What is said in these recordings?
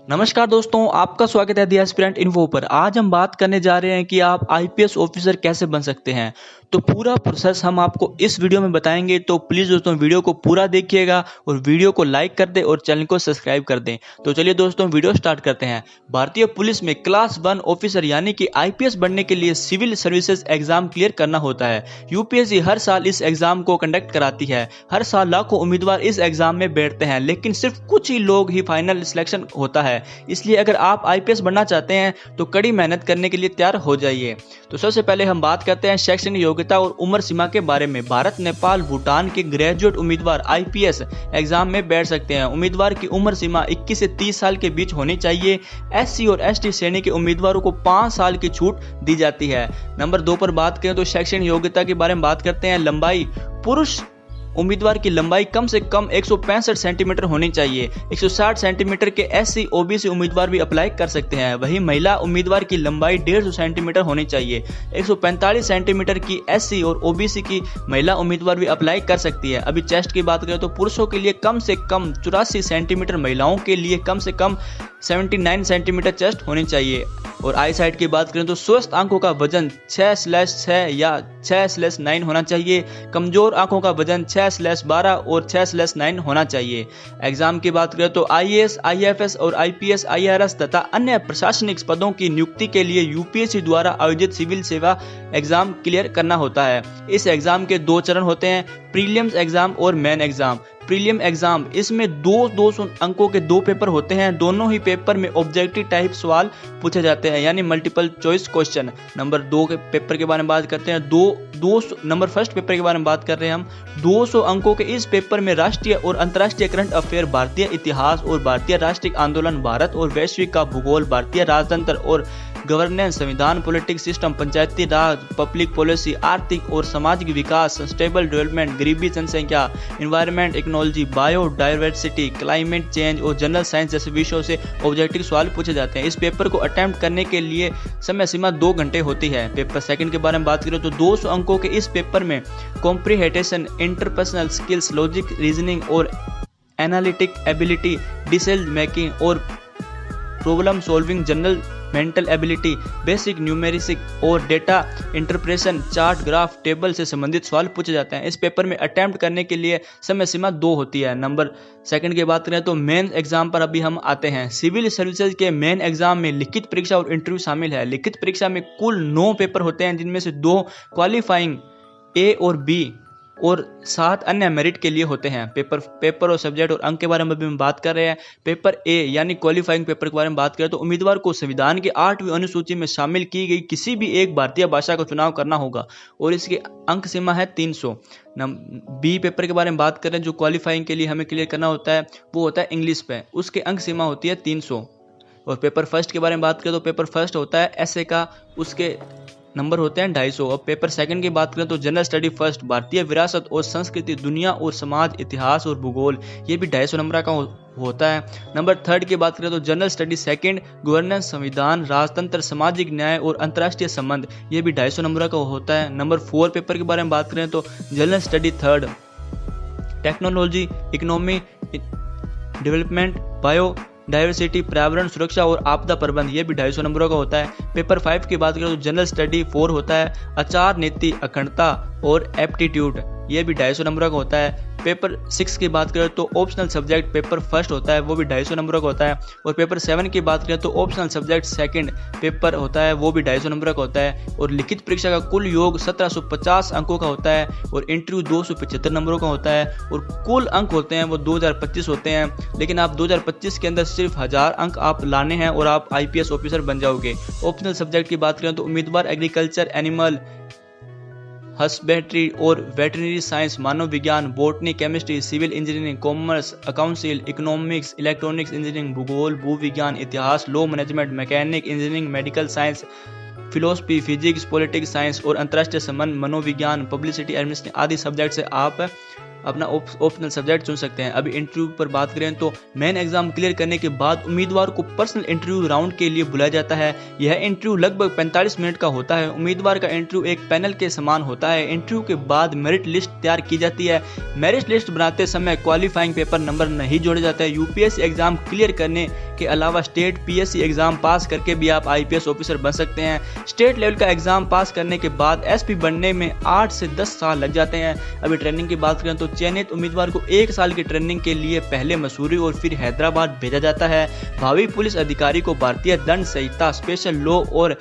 नमस्कार दोस्तों, आपका स्वागत है दी एस्पिरेंट इन्फो पर। आज हम बात करने जा रहे हैं कि आप आईपीएस ऑफिसर कैसे बन सकते हैं। तो पूरा प्रोसेस हम आपको इस वीडियो में बताएंगे, तो प्लीज दोस्तों वीडियो को पूरा देखिएगा और वीडियो को लाइक कर दें और चैनल को सब्सक्राइब कर दें। तो चलिए दोस्तों वीडियो स्टार्ट करते हैं। भारतीय पुलिस में क्लास 1 ऑफिसर यानी कि आईपीएस बनने के लिए सिविल सर्विसेज एग्जाम क्लियर करना होता है। यूपीएससी हर साल इस एग्जाम को कंडक्ट कराती है। हर साल लाखों उम्मीदवार इस एग्जाम में बैठते हैं, लेकिन सिर्फ कुछ ही लोग ही फाइनल सिलेक्शन होता है। इसलिए अगर आप आईपीएस बनना चाहते हैं तो कड़ी मेहनत करने के लिए तैयार हो जाइए। तो सबसे पहले हम बात करते हैं शैक्षणिक योग्यता और उम्र सीमा के बारे में। भारत, नेपाल, भूटान के ग्रेजुएट उम्मीदवार आईपीएस एग्जाम में बैठ सकते हैं। उम्मीदवार की उम्र सीमा 21 से 30 साल के बीच होनी चाहिए। एससी और एसटी श्रेणी के उम्मीदवारों को 5 साल की छूट दी जाती है। नंबर 2 पर बात करें तो शैक्षणिक योग्यता के बारे में बात करते हैं। लंबाई, पुरुष उम्मीदवार की लंबाई कम से कम 165 सेंटीमीटर होनी चाहिए। 160 सेंटीमीटर के एससी ओबीसी उम्मीदवार भी अप्लाई कर सकते हैं। वहीं महिला उम्मीदवार की लंबाई 150 सेंटीमीटर होनी चाहिए। 145 सेंटीमीटर की एससी और ओबीसी की महिला उम्मीदवार भी अप्लाई कर सकती है। अभी चेस्ट की बात करें तो पुरुषों के लिए कम से कम 84 सेंटीमीटर, महिलाओं के लिए कम से कम 79 सेंटीमीटर चेस्ट होनी चाहिए। और आई साइड की बात करें तो स्वस्थ आंखों का वजन 6/6 या 6/9 होना चाहिए। कमजोर आंखों का वजन 6/12 और 6/9 होना चाहिए। एग्जाम की बात करें तो आईएएस, आईएफएस और आईपीएस, आईआरएस तथा अन्य प्रशासनिक पदों की नियुक्ति के लिए यूपीएससी द्वारा आयोजित सिविल सेवा एग्जाम क्लियर करना होता है। इस एग्जाम के 2 चरण होते हैं, प्रीलिम्स एग्जाम और मेन एग्जाम। प्रीलिम एग्जाम, इसमें 200 अंकों के 2 पेपर होते हैं। दोनों ही पेपर में ऑब्जेक्टिव टाइप सवाल पूछे जाते हैं यानी मल्टीपल चॉइस क्वेश्चन। नंबर 2 के पेपर के बारे में बात करते हैं। नंबर फर्स्ट पेपर के बारे में बात कर रहे हैं हम। 200 अंकों के इस पेपर में राष्ट्रीय और अंतर्राष्ट्रीय करंट अफेयर, भारतीय इतिहास और भारतीय राष्ट्रीय आंदोलन, भारत और वैश्विक का भूगोल, भारतीय राजतंत्र और गवर्नेंस, संविधान, पॉलिटिक्स सिस्टम, पंचायती राज, पब्लिक पॉलिसी, आर्थिक और सामाजिक विकास, सस्टेनेबल डेवलपमेंट, गरीबी, जनसंख्या, environment, technology, biodiversity, climate change और जनरल साइंस जैसे विषयों से ऑब्जेक्टिव सवाल पूछे जाते हैं। इस पेपर को अटेम्प्ट करने के लिए समय सीमा 2 घंटे होती है। पेपर सेकंड के बारे में बात करें तो 200 अंकों के इस पेपर में comprehension, interpersonal skills, logic, reasoning और एनालिटिक एबिलिटी, डिसीजन मेकिंग और problem solving, general mental ability, basic numeric और data interpretation, chart, graph, table से संबंधित सवाल पूछे जाते हैं। इस पेपर में अटेम्प्ट करने के लिए समय सीमा 2 होती है। नंबर सेकंड की बात करें तो मेन एग्जाम पर अभी हम आते हैं। सिविल सर्विसेज के मेन एग्जाम में लिखित परीक्षा और इंटरव्यू शामिल है। लिखित परीक्षा में कुल 9 पेपर होते हैं, जिनमें से 2 क्वालिफाइंग ए और बी और 7 अन्य मेरिट के लिए होते हैं। पेपर और सब्जेक्ट और अंक के बारे में भी हम बात कर रहे हैं। पेपर ए यानी क्वालिफाइंग पेपर के बारे में बात करें तो उम्मीदवार को संविधान की 8वीं अनुसूची में शामिल की गई किसी भी एक भारतीय भाषा का चुनाव करना होगा और इसकी अंक सीमा है 300। बी पेपर के बारे में बात करें जो क्वालिफाइंग के लिए हमें क्लियर करना होता है, वो होता है इंग्लिश पे, उसके अंक सीमा होती है 300। और पेपर फर्स्ट के बारे में बात करें तो पेपर फर्स्ट होता है एसए का, उसके नंबर होते हैं 250। और पेपर सेकंड की बात करें तो जनरल स्टडी फर्स्ट, भारतीय विरासत और संस्कृति, दुनिया और समाज, इतिहास और भूगोल, ये भी 250 नंबर का होता है। नंबर थर्ड की बात करें तो जनरल स्टडी सेकंड, गवर्नेंस, संविधान, राजतंत्र, सामाजिक न्याय और अंतर्राष्ट्रीय संबंध, ये भी 250 नंबर का होता है। नंबर 4 पेपर के बारे में बात करें तो general study third, technology, economy, development, bio diversity, पर्यावरण सुरक्षा और आपदा प्रबंध, ये भी 250 नंबरों का होता है। पेपर 5 की बात करें तो जनरल स्टडी 4 होता है, आचार नीति, अखंडता और एप्टीट्यूड, ये भी 250 नंबरों का होता है। पेपर 6 की बात करें तो ऑप्शनल सब्जेक्ट पेपर फर्स्ट होता है, वो भी 250 नंबरों का होता है। और पेपर 7 की बात करें तो ऑप्शनल सब्जेक्ट सेकंड पेपर होता है, वो भी 250 नंबर का होता है। और लिखित परीक्षा का कुल योग 1750 अंकों का होता है और इंटरव्यू 275 नंबरों का होता है। और कुल अंक होते हैं वो 2025 होते हैं, लेकिन आप 2025 के अंदर सिर्फ 1000 अंक आप लाने हैं और आप आईपीएस ऑफिसर बन जाओगे। ऑप्शनल सब्जेक्ट की बात करें तो उम्मीदवार एग्रीकल्चर, एनिमल हस्बेंड्री और वेटरनरी साइंस, मानव विज्ञान, botany, chemistry, civil engineering, commerce, accounting, economics, electronics engineering, भूगोल, भूविज्ञान, इतिहास, law management, mechanic engineering, medical science, philosophy, physics, politics science और अंतर्राष्ट्रीय संबंध, मनोविज्ञान, पब्लिसिटी एडमिनिस्ट्रेशन आदि सब्जेक्ट से आप अपना ऑप्शनल सब्जेक्ट चुन सकते हैं। अभी इंटरव्यू पर बात करें तो मेन एग्जाम क्लियर करने के बाद उम्मीदवार को पर्सनल इंटरव्यू राउंड के लिए बुलाया जाता है। यह इंटरव्यू लगभग 45 मिनट का होता है। उम्मीदवार का इंटरव्यू एक पैनल के समान होता है। इंटरव्यू के बाद मेरिट लिस्ट तैयार की जाती है। मेरिट लिस्ट बनाते समय क्वालिफाइंग पेपर नंबर नहीं जोड़े जाते हैं। यूपीएससी एग्जाम क्लियर करने के अलावा स्टेट पीएससी एग्जाम पास करके भी आप आईपीएस ऑफिसर बन सकते हैं। स्टेट लेवल का एग्जाम पास करने के बाद एसपी बनने में 8 से 10 साल लग जाते हैं। अभी ट्रेनिंग की बात करें तो चयनित उम्मीदवार को 1 साल की ट्रेनिंग के लिए पहले मसूरी और फिर हैदराबाद भेजा जाता है। भावी पुलिस अधिकारी को भारतीय दंड संहिता, स्पेशल लॉ और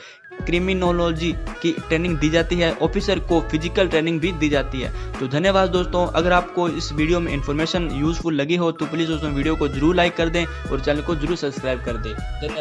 क्रिमिनोलॉजी की ट्रेनिंग दी जाती है। ऑफिसर को फिजिकल ट्रेनिंग भी दी जाती है। तो धन्यवाद दोस्तों, अगर आपको इस वीडियो में इंफॉर्मेशन यूजफुल लगी हो तो प्लीज़ दोस्तों वीडियो को जरूर लाइक कर दें और चैनल को जरूर सब्सक्राइब कर दें। धन्यवाद।